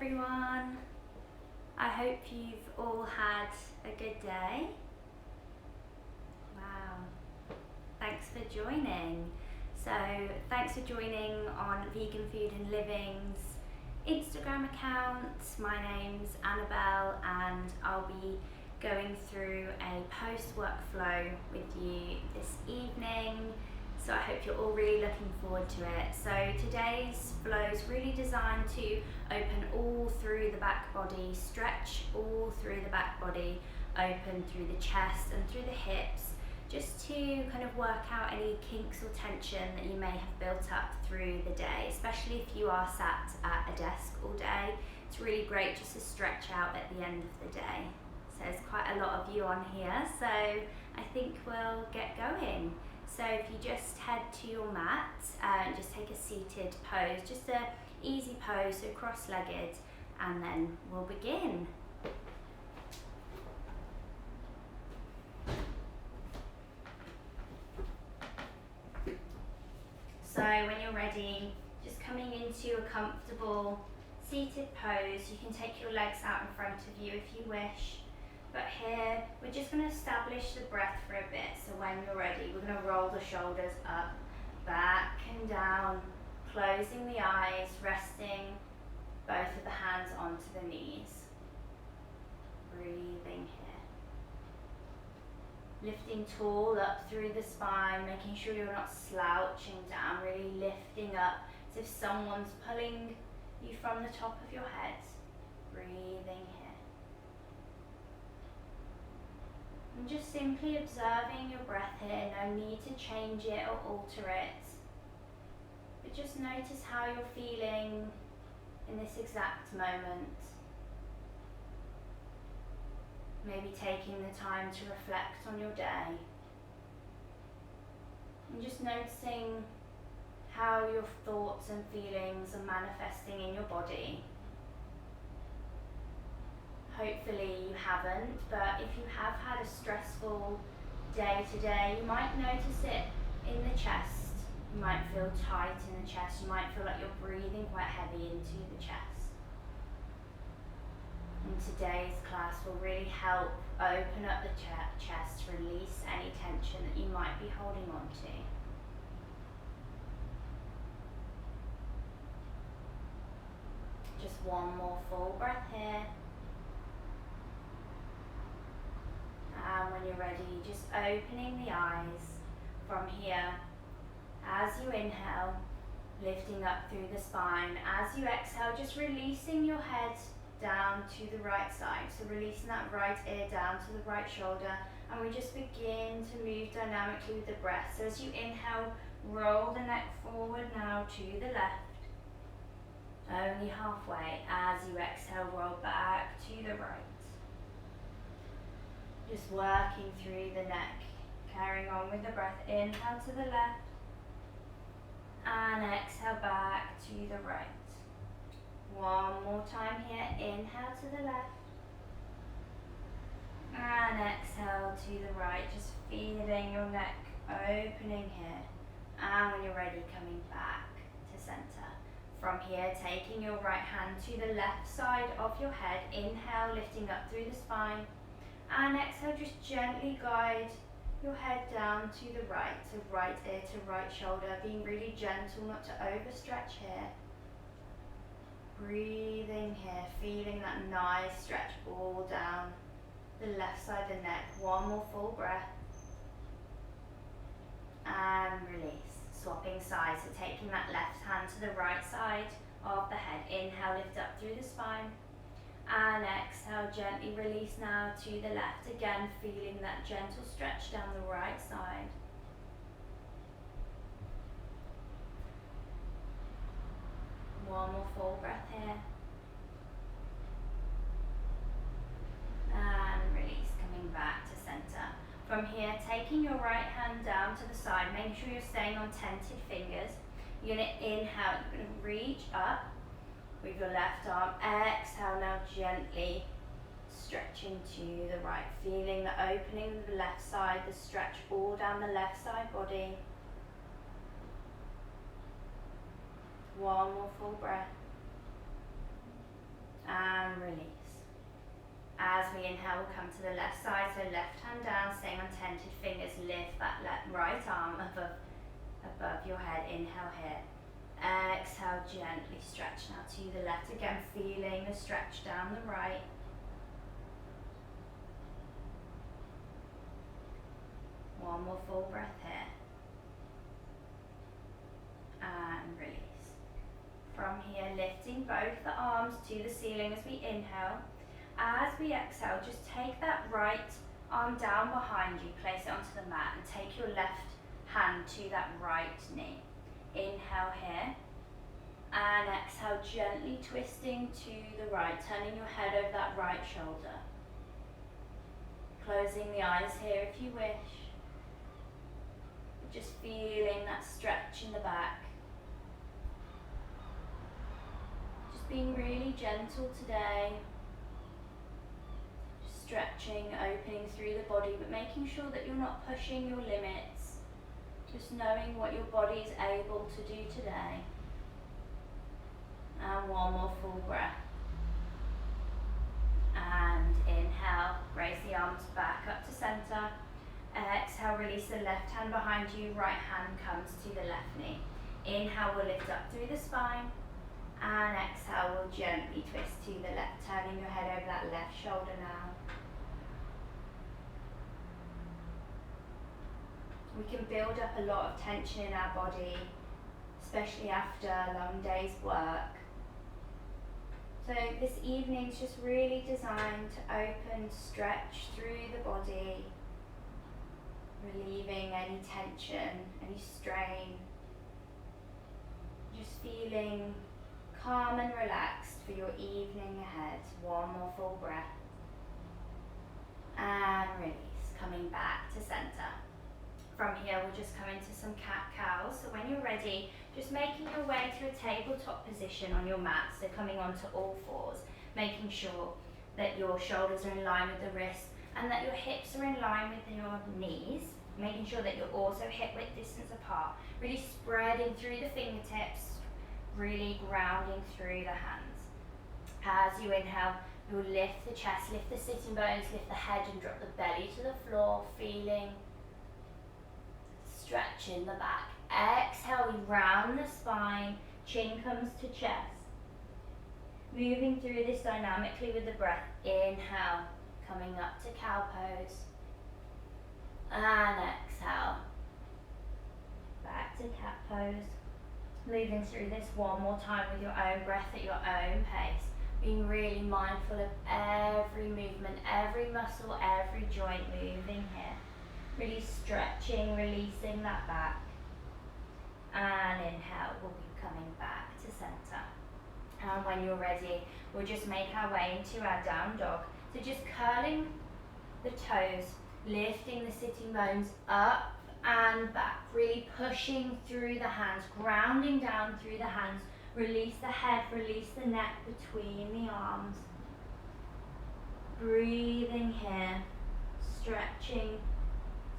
everyone. I hope you've all had a good day. Wow. Thanks for joining. So thanks for joining on Vegan Food and Living's Instagram account. My name's Annabelle and I'll be going through a post workflow with you this evening. So I hope you're all really looking forward to it. So today's flow is really designed to open all through the back body, stretch all through the back body, open through the chest and through the hips, just to kind of work out any kinks or tension that you may have built up through the day, especially if you are sat at a desk all day. It's really great just to stretch out at the end of the day. So there's quite a lot of you on here, so I think we'll get going. So if you just head to your mat and just take a seated pose, just a easy pose, so cross-legged, and then we'll begin. So when you're ready, just coming into a comfortable seated pose, you can take your legs out in front of you if you wish. But here, we're just going to establish the breath for a bit. So when you're ready, we're going to roll the shoulders up, back and down, closing the eyes, resting both of the hands onto the knees. Breathing here. Lifting tall up through the spine, making sure you're not slouching down, really lifting up as if someone's pulling you from the top of your head. Breathing here. And just simply observing your breath here, no need to change it or alter it. But just notice how you're feeling in this exact moment. Maybe taking the time to reflect on your day. And just noticing how your thoughts and feelings are manifesting in your body. Hopefully you haven't, but if you have had a stressful day today, you might notice it in the chest. You might feel tight in the chest. You might feel like you're breathing quite heavy into the chest. And today's class will really help open up the chest, release any tension that you might be holding on to. Just one more full breath here. And when you're ready, just opening the eyes from here. As you inhale, lifting up through the spine. As you exhale, just releasing your head down to the right side. So releasing that right ear down to the right shoulder. And we just begin to move dynamically with the breath. So as you inhale, roll the neck forward now to the left. Only halfway. As you exhale, roll back to the right. Just working through the neck, carrying on with the breath. Inhale to the left and exhale back to the right. One more time here. Inhale to the left and exhale to the right. Just feeling your neck opening here. And when you're ready, coming back to center. From here, taking your right hand to the left side of your head. Inhale, lifting up through the spine. And exhale, just gently guide your head down to the right. So right ear to right shoulder, being really gentle, not to overstretch here. Breathing here, feeling that nice stretch all down the left side of the neck. One more full breath. And release. Swapping sides, so taking that left hand to the right side of the head. Inhale, lift up through the spine. And exhale, gently release now to the left. Again, feeling that gentle stretch down the right side. One more full breath here. And release, coming back to center. From here, taking your right hand down to the side, making sure you're staying on tented fingers. You're going to inhale, you're going to reach up with your left arm. Exhale now, gently stretching to the right, feeling the opening of the left side, the stretch all down the left side body. One more full breath. inhale, we'll come to the left side, so left hand down, staying on tented fingers, lift that right arm above your head, inhale here. Exhale, gently stretch now to the left, again feeling the stretch down the right. One more full breath here. And release. From here, lifting both the arms to the ceiling as we inhale. As we exhale, just take that right arm down behind you, place it onto the mat, and take your left hand to that right knee. Inhale here, and exhale, gently twisting to the right, turning your head over that right shoulder. Closing the eyes here if you wish. Just feeling that stretch in the back. Just being really gentle today. Just stretching, opening through the body, but making sure that you're not pushing your limits. Just knowing what your body is able to do today. And one more full breath. And inhale, raise the arms back up to center. Exhale, release the left hand behind you, right hand comes to the left knee. Inhale, we'll lift up through the spine. And exhale, we'll gently twist to the left, turning your head over that left shoulder now. We can build up a lot of tension in our body, especially after a long day's work. So this evening's just really designed to open, stretch through the body, relieving any tension, any strain. Just feeling calm and relaxed for your evening ahead. One more full breath. And release, coming back to center. From here, we'll just come into some cat-cows. So when you're ready, just making your way to a tabletop position on your mat. So coming onto all fours, making sure that your shoulders are in line with the wrists and that your hips are in line with your knees. Making sure that you're also hip width distance apart. Really spreading through the fingertips, really grounding through the hands. As you inhale, you'll lift the chest, lift the sitting bones, lift the head and drop the belly to the floor, feeling stretch in the back. Exhale, you round the spine, chin comes to chest. Moving through this dynamically with the breath. Inhale, coming up to cow pose. And exhale, back to cat pose. Moving through this one more time with your own breath at your own pace. Being really mindful of every movement, every muscle, every joint moving here. Really stretching, releasing that back. And inhale, we'll be coming back to center. And when you're ready, we'll just make our way into our down dog. So just curling the toes, lifting the sitting bones up and back, really pushing through the hands, grounding down through the hands. Release the head, release the neck between the arms. Breathing here, stretching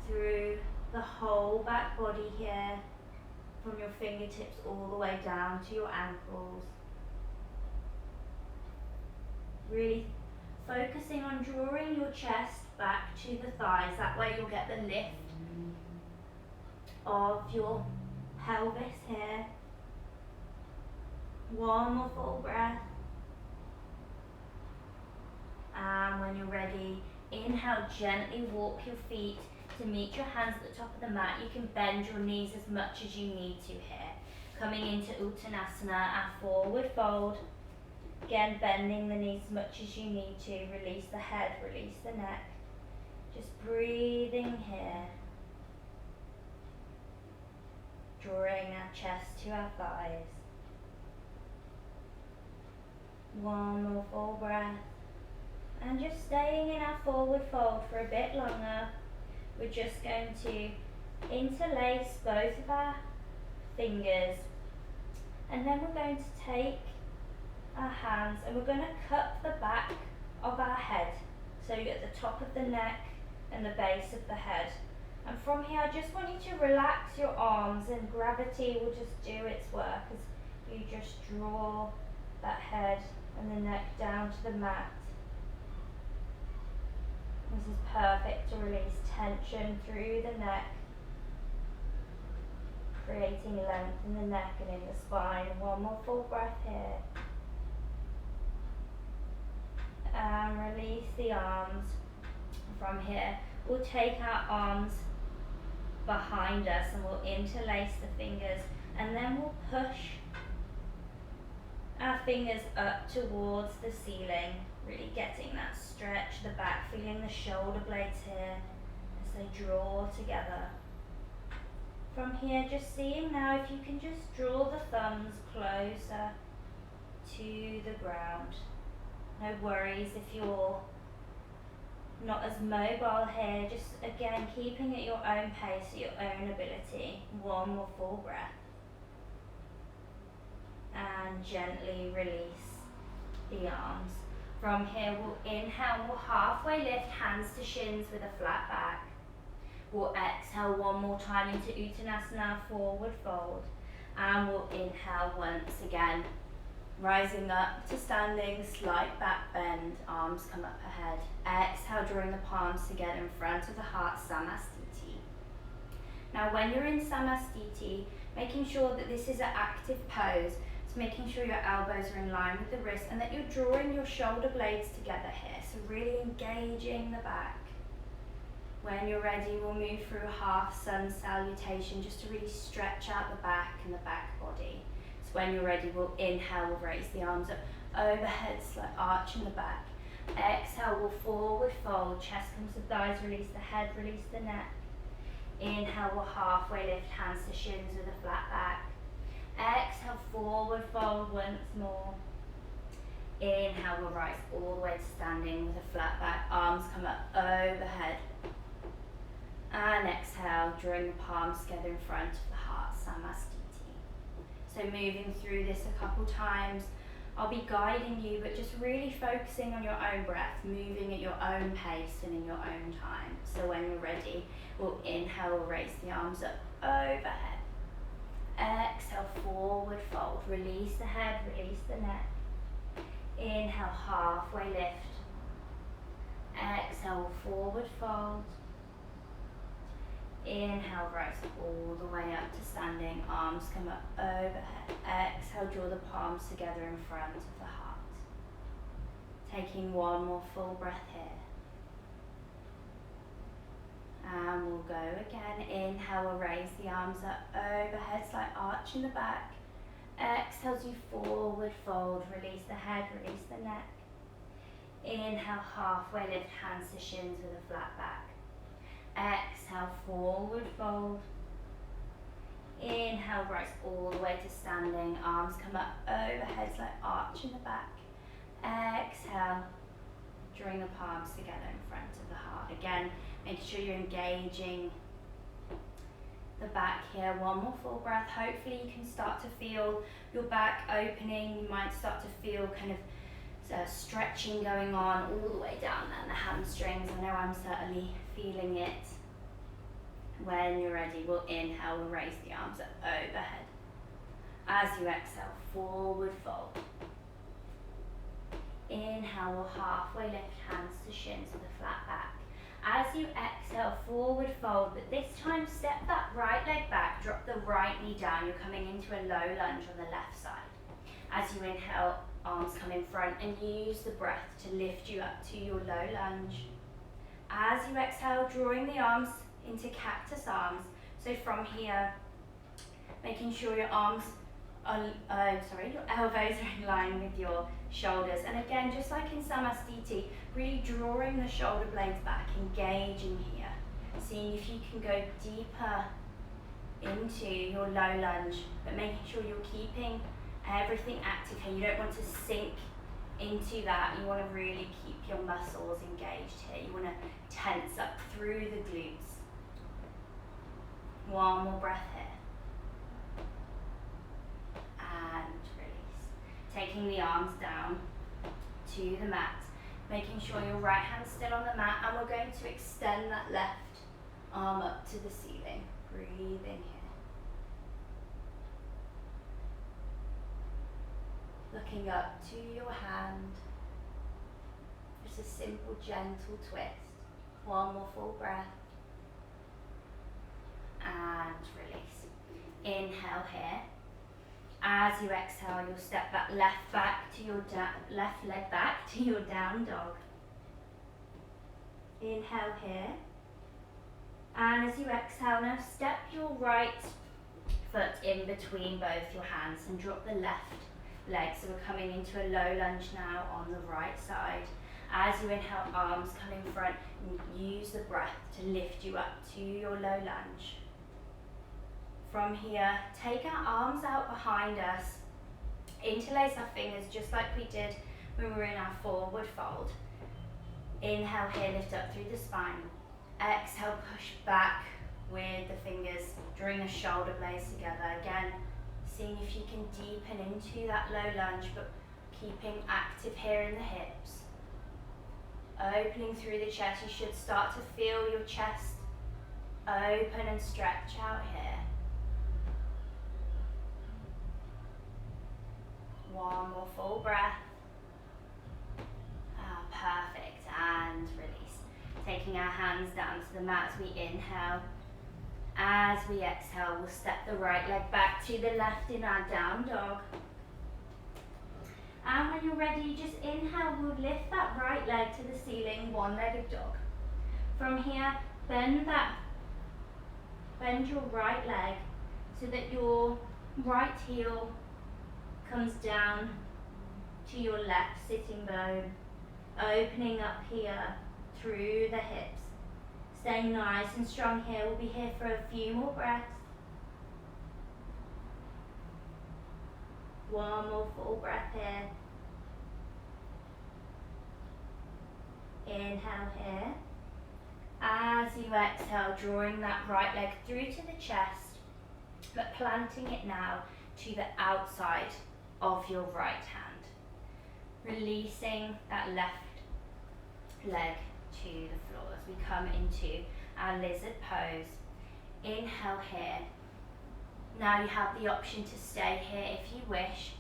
through the whole back body here, from your fingertips all the way down to your ankles. Really focusing on drawing your chest back to the thighs. That way you'll get the lift of your pelvis here. One more full breath. And when you're ready, inhale, gently walk your feet to meet your hands at the top of the mat. You can bend your knees as much as you need to here. Coming into Uttanasana, our forward fold. Again, bending the knees as much as you need to. Release the head, release the neck. Just breathing here. Drawing our chest to our thighs. One more full breath. And just staying in our forward fold for a bit longer. We're just going to interlace both of our fingers. And then we're going to take our hands and we're going to cup the back of our head. So you're at the top of the neck and the base of the head. And from here, I just want you to relax your arms and gravity will just do its work as you just draw that head and the neck down to the mat. This is perfect to release tension through the neck, creating length in the neck and in the spine. One more full breath here. And release the arms. From here, we'll take our arms behind us and we'll interlace the fingers, and then we'll push our fingers up towards the ceiling, really getting that stretch, the back, feeling the shoulder blades here as they draw together. From here, just seeing now if you can just draw the thumbs closer to the ground. No worries if you're not as mobile here, just again keeping at your own pace, at your own ability. One more full breath. And gently release the arms. From here, we'll inhale, we'll halfway lift hands to shins with a flat back. We'll exhale one more time into Uttanasana, forward fold. And we'll inhale once again, rising up to standing, slight back bend, arms come up ahead. Exhale, drawing the palms together in front of the heart, Samasthiti. Now when you're in Samasthiti, making sure that this is an active pose, so making sure your elbows are in line with the wrist and that you're drawing your shoulder blades together here, so really engaging the back. When you're ready, we'll move through a half Sun Salutation just to really stretch out the back and the back body. So when you're ready, we'll inhale, we'll raise the arms up overhead, slight arch in the back. Exhale, we'll forward fold, chest comes to thighs, release the head, release the neck. Inhale, we'll halfway lift hands to shins with a flat back. Exhale, forward fold once more. Inhale, we'll rise all the way to standing with a flat back, arms come up overhead. And exhale, drawing the palms together in front of the heart, Samasthiti. So moving through this a couple times, I'll be guiding you, but just really focusing on your own breath, moving at your own pace and in your own time. So when you're ready, we'll inhale, we'll raise the arms up overhead. Exhale, forward fold, release the head, release the neck. Inhale, halfway lift. Exhale, forward fold. Inhale, rise all the way up to standing, arms come up overhead. Exhale, draw the palms together in front of the heart. Taking one more full breath here. And we'll go again. Inhale, we'll raise the arms up overhead, slight arch in the back. Exhale, as you forward fold, release the head, release the neck. Inhale, halfway lift hands to shins with a flat back. Exhale, forward fold. Inhale, rise all the way to standing, arms come up overhead, slight arch in the back. Exhale, drawing the palms together in front of the heart. Again, making sure you're engaging the back here. One more full breath. Hopefully you can start to feel your back opening. You might start to feel kind of stretching going on all the way down and the hamstrings. I know I'm certainly feeling it. When you're ready, we'll inhale, we'll raise the arms up overhead. As you exhale, forward fold. Inhale, we'll halfway lift hands to shins with a flat back. As you exhale, forward fold, but this time step that right leg back, drop the right knee down. You're coming into a low lunge on the left side. As you inhale, arms come in front and use the breath to lift you up to your low lunge. As you exhale, drawing the arms into cactus arms. So from here, making sure your arms are, your elbows are in line with your shoulders. And again, just like in Samasthiti, really drawing the shoulder blades back, engaging here. Seeing if you can go deeper into your low lunge, but making sure you're keeping everything active here. You don't want to sink into that. You want to really keep your muscles engaged here. You want to tense up through the glutes. One more breath here. And release. Taking the arms down to the mat. Making sure your right hand's still on the mat, and we're going to extend that left arm up to the ceiling. Breathe in here. Looking up to your hand. Just a simple, gentle twist. One more full breath. And release. Inhale here. As you exhale, you'll step that left leg back to your down dog. Inhale here. And as you exhale, now step your right foot in between both your hands and drop the left leg. So we're coming into a low lunge now on the right side. As you inhale, arms come in front, and use the breath to lift you up to your low lunge. From here, take our arms out behind us, interlace our fingers just like we did when we were in our forward fold. Inhale here, lift up through the spine. Exhale, push back with the fingers, drawing the shoulder blades together. Again, seeing if you can deepen into that low lunge, but keeping active here in the hips. Opening through the chest, you should start to feel your chest open and stretch out here. One more full breath. Perfect, and release. Taking our hands down to the mat as we inhale. As we exhale, we'll step the right leg back to the left in our down dog. And when you're ready, just inhale, we'll lift that right leg to the ceiling, one-legged dog. From here, bend your right leg so that your right heel comes down to your left sitting bone, opening up here through the hips. Staying nice and strong here. We'll be here for a few more breaths. One more full breath here. Inhale here. As you exhale, drawing that right leg through to the chest, but planting it now to the outside of your right hand. Releasing that left leg to the floor as we come into our lizard pose. Inhale here. Now you have the option to stay here if you wish.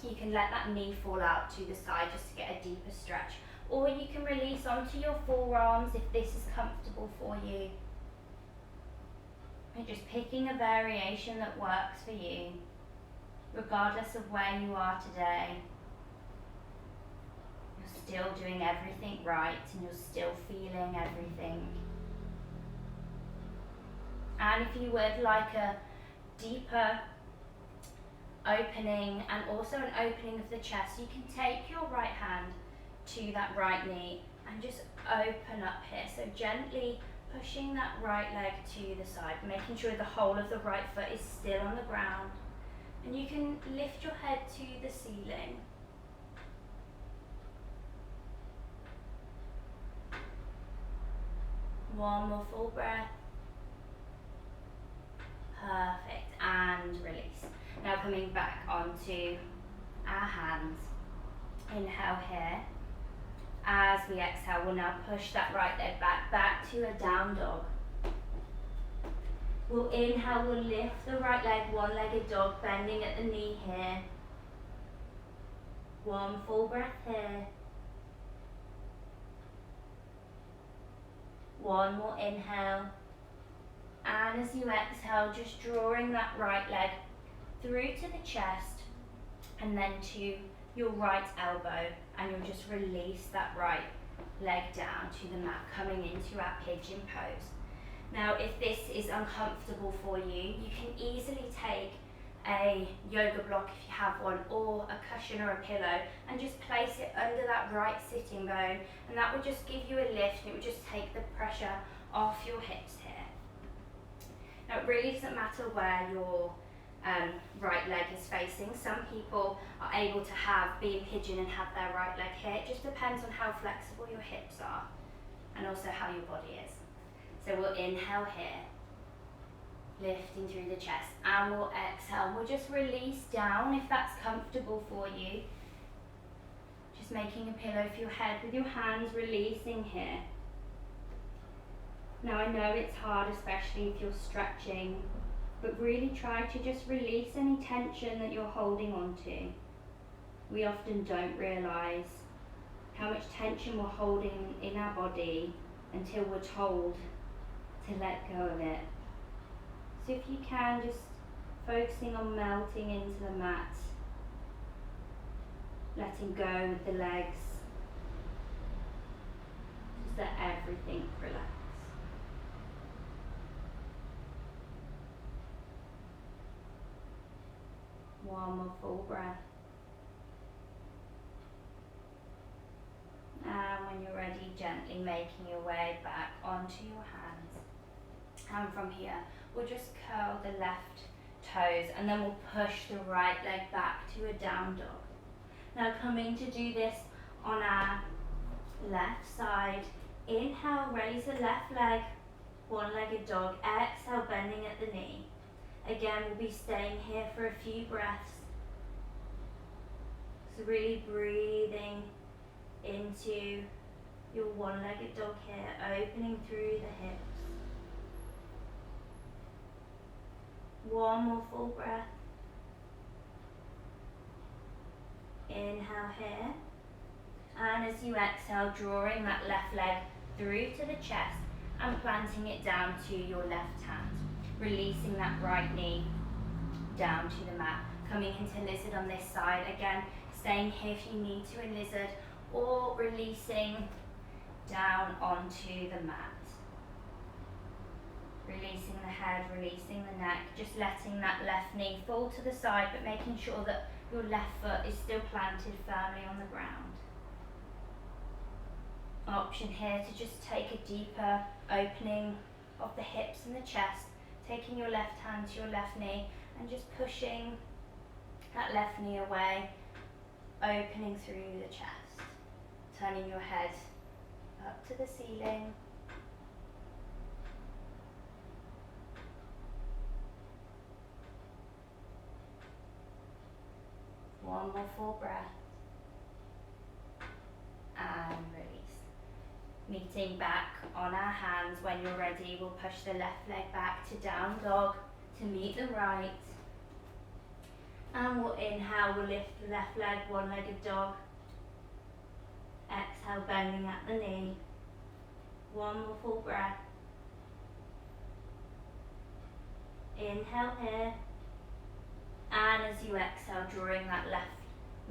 You can let that knee fall out to the side just to get a deeper stretch, or you can release onto your forearms if this is comfortable for you. And just picking a variation that works for you, regardless of where you are today. You're still doing everything right and you're still feeling everything. And if you would like a deeper opening and also an opening of the chest, you can take your right hand to that right knee and just open up here. So gently pushing that right leg to the side, making sure the whole of the right foot is still on the ground. And you can lift your head to the ceiling. One more full breath. Perfect, and release. Now coming back onto our hands. Inhale here. As we exhale, we'll now push that right leg back to a down dog. We'll inhale, we'll lift the right leg, one-legged dog, bending at the knee here. One full breath here. One more inhale. And as you exhale, just drawing that right leg through to the chest and then to your right elbow, and you'll just release that right leg down to the mat, coming into our pigeon pose. Now, if this is uncomfortable for you, you can easily take a yoga block if you have one, or a cushion or a pillow, and just place it under that right sitting bone, and that will just give you a lift, and it will just take the pressure off your hips here. Now, it really doesn't matter where your right leg is facing. Some people are able to be in pigeon and have their right leg here. It just depends on how flexible your hips are and also how your body is. So we'll inhale here, lifting through the chest, and we'll exhale. We'll just release down if that's comfortable for you. Just making a pillow for your head with your hands, releasing here. Now I know it's hard, especially if you're stretching, but really try to just release any tension that you're holding on to. We often don't realise how much tension we're holding in our body until we're told to let go of it. So if you can, just focusing on melting into the mat, letting go with the legs, just let everything relax. One more full breath. And when you're ready, gently making your way back onto your hands. And from here, we'll just curl the left toes and then we'll push the right leg back to a down dog. Now coming to do this on our left side. Inhale, raise the left leg, one-legged dog. Exhale, bending at the knee. Again, we'll be staying here for a few breaths. So really breathing into your one-legged dog here, opening through the hips. One more full breath. Inhale here. And as you exhale, drawing that left leg through to the chest and planting it down to your left hand. Releasing that right knee down to the mat. Coming into lizard on this side. Again, staying here if you need to in lizard, or releasing down onto the mat. Releasing the head, releasing the neck, just letting that left knee fall to the side, but making sure that your left foot is still planted firmly on the ground. Option here to just take a deeper opening of the hips and the chest, taking your left hand to your left knee and just pushing that left knee away, opening through the chest, turning your head up to the ceiling. One more full breath. And release. Meeting back on our hands. When you're ready, we'll push the left leg back to down dog to meet the right. And we'll inhale, we'll lift the left leg, one-legged dog. Exhale, bending at the knee. One more full breath. Inhale here. And as you exhale, drawing that left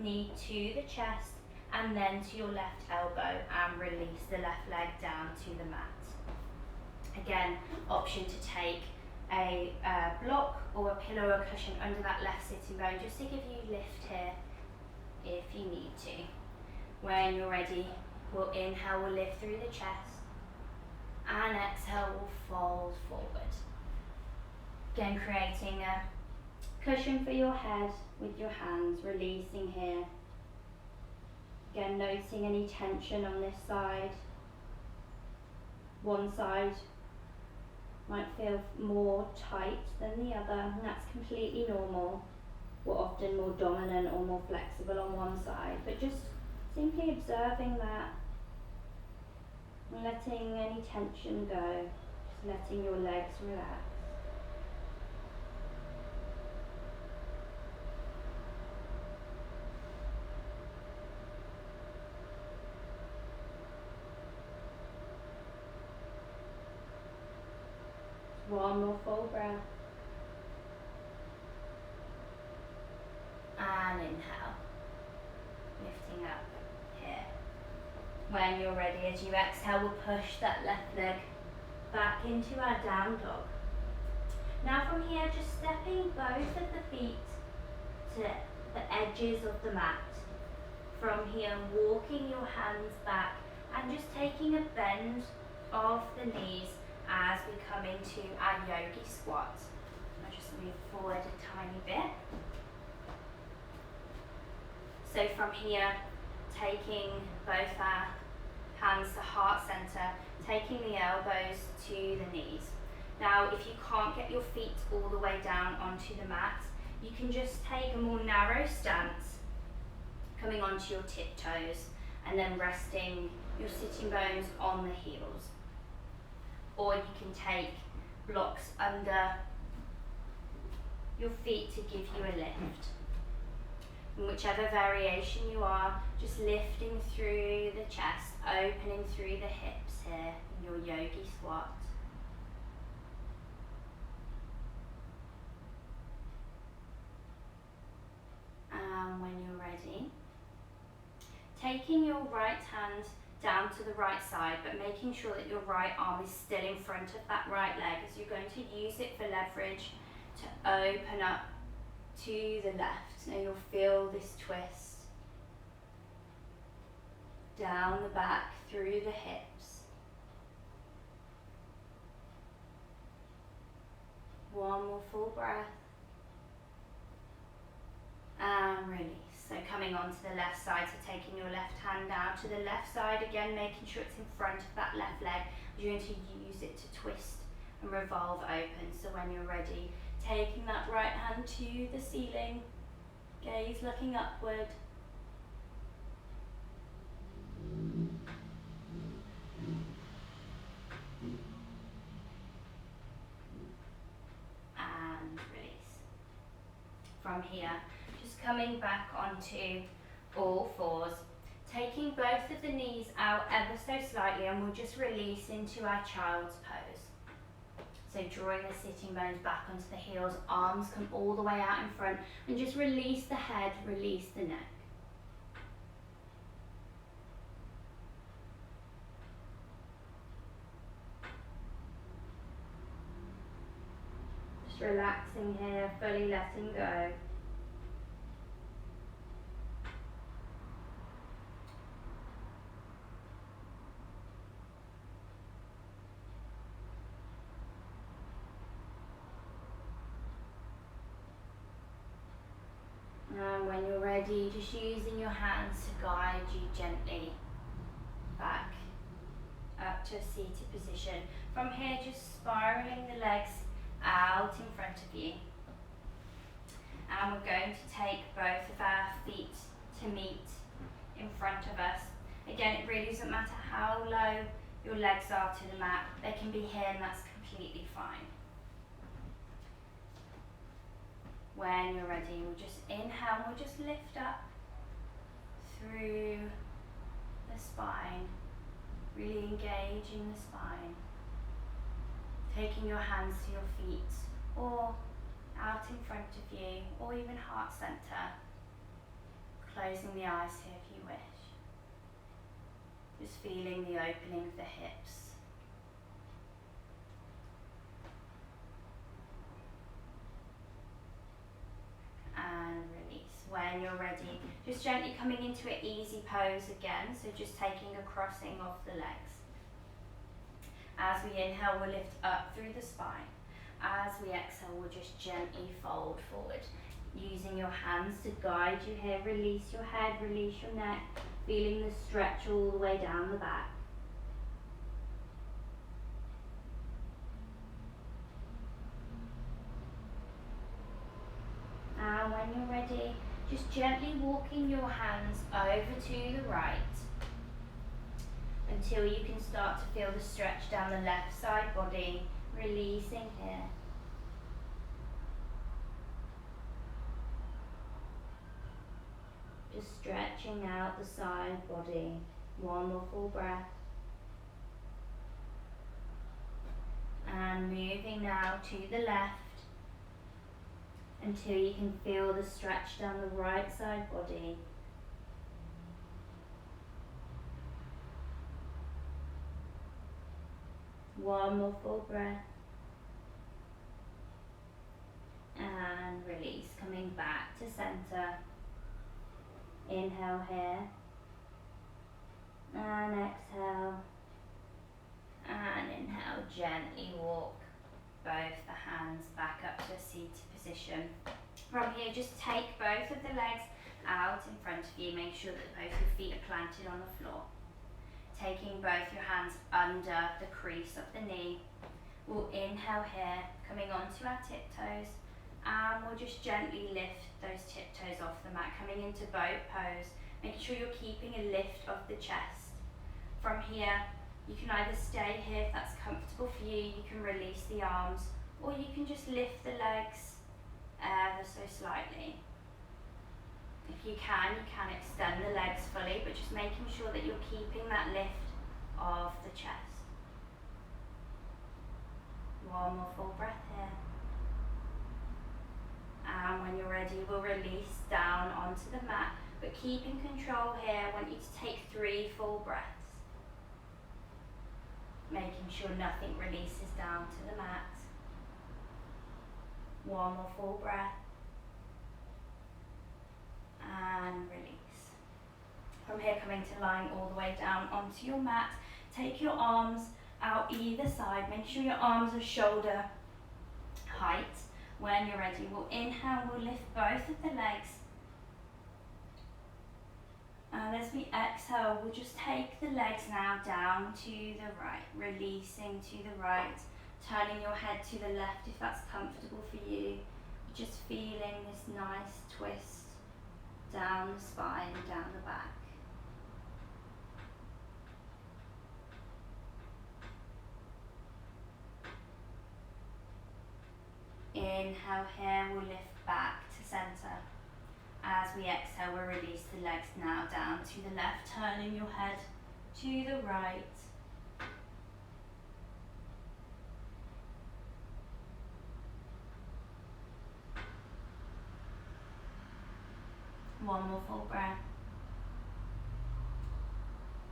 knee to the chest and then to your left elbow, and release the left leg down to the mat. Again, option to take a block or a pillow or a cushion under that left sitting bone just to give you lift here if you need to. When you're ready, we'll inhale, we'll lift through the chest, and exhale, we'll fold forward. Again, creating a cushion for your head with your hands, releasing here. Again, noticing any tension on this side. One side might feel more tight than the other, and that's completely normal. We're often more dominant or more flexible on one side, but just simply observing that and letting any tension go, just letting your legs relax. One more full breath. And inhale. Lifting up here. When you're ready, as you exhale, we'll push that left leg back into our down dog. Now from here, just stepping both of the feet to the edges of the mat. From here, walking your hands back and just taking a bend of the knees as we come into our Yogi Squat. I'll just move forward a tiny bit. So from here, taking both our hands to heart center, taking the elbows to the knees. Now, if you can't get your feet all the way down onto the mat, you can just take a more narrow stance, coming onto your tiptoes, and then resting your sitting bones on the heels. Or you can take blocks under your feet to give you a lift. In whichever variation you are, just lifting through the chest, opening through the hips here in your Yogi Squat. And when you're ready, taking your right hand down to the right side, but making sure that your right arm is still in front of that right leg, as you're going to use it for leverage to open up to the left. Now you'll feel this twist down the back, through the hips. One more full breath. And release. So coming onto the left side, so taking your left hand down to the left side again, making sure it's in front of that left leg. You're going to use it to twist and revolve open. So when you're ready, taking that right hand to the ceiling, gaze looking upward. And release. From here, just coming back onto all fours, taking both of the knees out ever so slightly, and we'll just release into our child's pose. So drawing the sitting bones back onto the heels, arms come all the way out in front, and just release the head, release the neck. Just relaxing here, fully letting go. And when you're ready, just using your hands to guide you gently back up to a seated position. From here, just spiraling the legs out in front of you. And we're going to take both of our feet to meet in front of us. Again, it really doesn't matter how low your legs are to the mat. They can be here, and that's completely fine. When you're ready, we'll just inhale, and we'll just lift up through the spine, really engaging the spine. Taking your hands to your feet, or out in front of you, or even heart center. Closing the eyes here if you wish. Just feeling the opening of the hips. And release. When you're ready, just gently coming into an easy pose again, so just taking a crossing of the legs. As we inhale, we'll lift up through the spine. As we exhale, we'll just gently fold forward, using your hands to guide you here. Release your head, release your neck, feeling the stretch all the way down the back. And when you're ready, just gently walking your hands over to the right until you can start to feel the stretch down the left side body, releasing here. Just stretching out the side body. One more full breath. And moving now to the left until you can feel the stretch down the right side body. One more full breath. And release, coming back to center. Inhale here. And exhale. And inhale, gently walk both the hands back up to a seated position. From here, just take both of the legs out in front of you. Make sure that both your feet are planted on the floor. Taking both your hands under the crease of the knee. We'll inhale here, coming onto our tiptoes, and we'll just gently lift those tiptoes off the mat, coming into boat pose. Making sure you're keeping a lift of the chest. From here, you can either stay here if that's comfortable for you, you can release the arms, or you can just lift the legs ever so slightly. If you can extend the legs fully, but just making sure that you're keeping that lift of the chest. One more full breath here. And when you're ready, we'll release down onto the mat, but keeping control here. I want you to take 3 full breaths, making sure nothing releases down to the mat. One more full breath. And release. From here, coming to lying all the way down onto your mat. Take your arms out either side. Make sure your arms are shoulder height. When you're ready, we'll inhale, we'll lift both of the legs. And as we exhale, we'll just take the legs now down to the right, releasing to the right, turning your head to the left if that's comfortable for you. Just feeling this nice twist down the spine, down the back. Inhale here, we'll lift back to center. As we exhale, we'll release the legs now down to the left, turning your head to the right. One more full breath.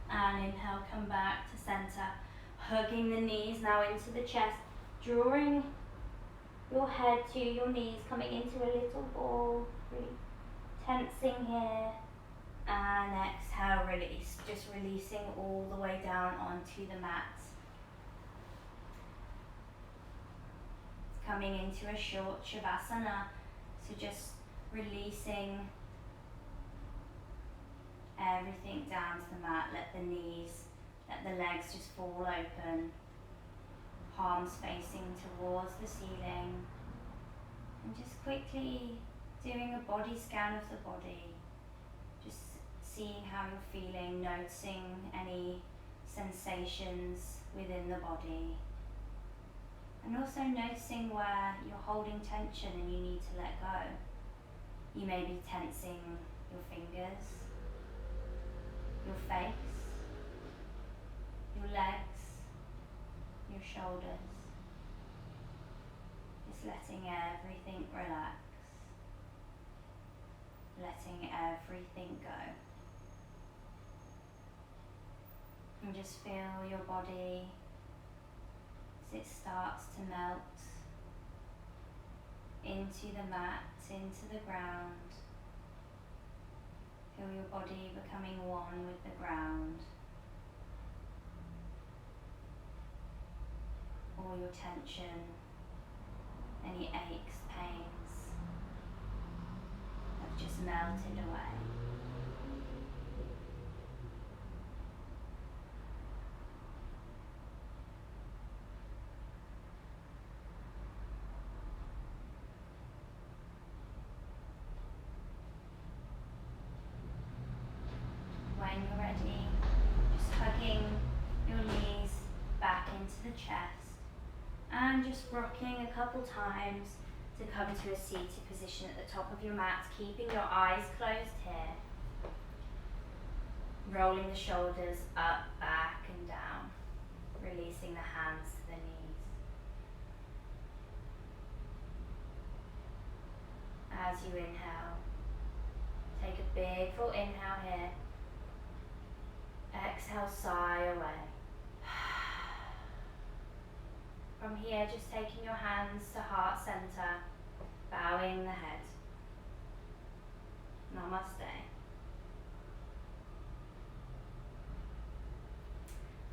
And inhale, come back to center. Hugging the knees now into the chest, drawing your head to your knees, coming into a little ball. Really tensing here. And exhale, release. Just releasing all the way down onto the mat. It's coming into a short Shavasana. So just releasing everything down to the mat. Let the knees, let the legs just fall open. Palms facing towards the ceiling. And just quickly doing a body scan of the body. Just seeing how you're feeling, noticing any sensations within the body. And also noticing where you're holding tension and you need to let go. You may be tensing your fingers, your face, your legs, your shoulders. Just letting everything relax, letting everything go. And just feel your body as it starts to melt into the mat, into the ground. Feel your body becoming one with the ground. All your tension, any aches, pains have just melted away. When you're ready, just hugging your knees back into the chest and just rocking a couple times to come to a seated position at the top of your mat, keeping your eyes closed here. Rolling the shoulders up, back and down, releasing the hands to the knees. As you inhale, take a big full inhale here. Exhale, sigh away. From here, just taking your hands to heart center, bowing the head. Namaste.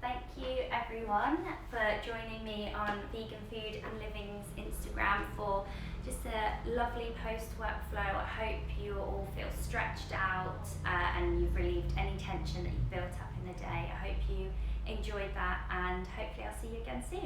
Thank you everyone for joining me on Vegan Food and Living's Instagram for just a lovely post-work flow. I hope you all feel stretched out and you've relieved any tension that you've built up in the day. I hope you enjoyed that and hopefully I'll see you again soon.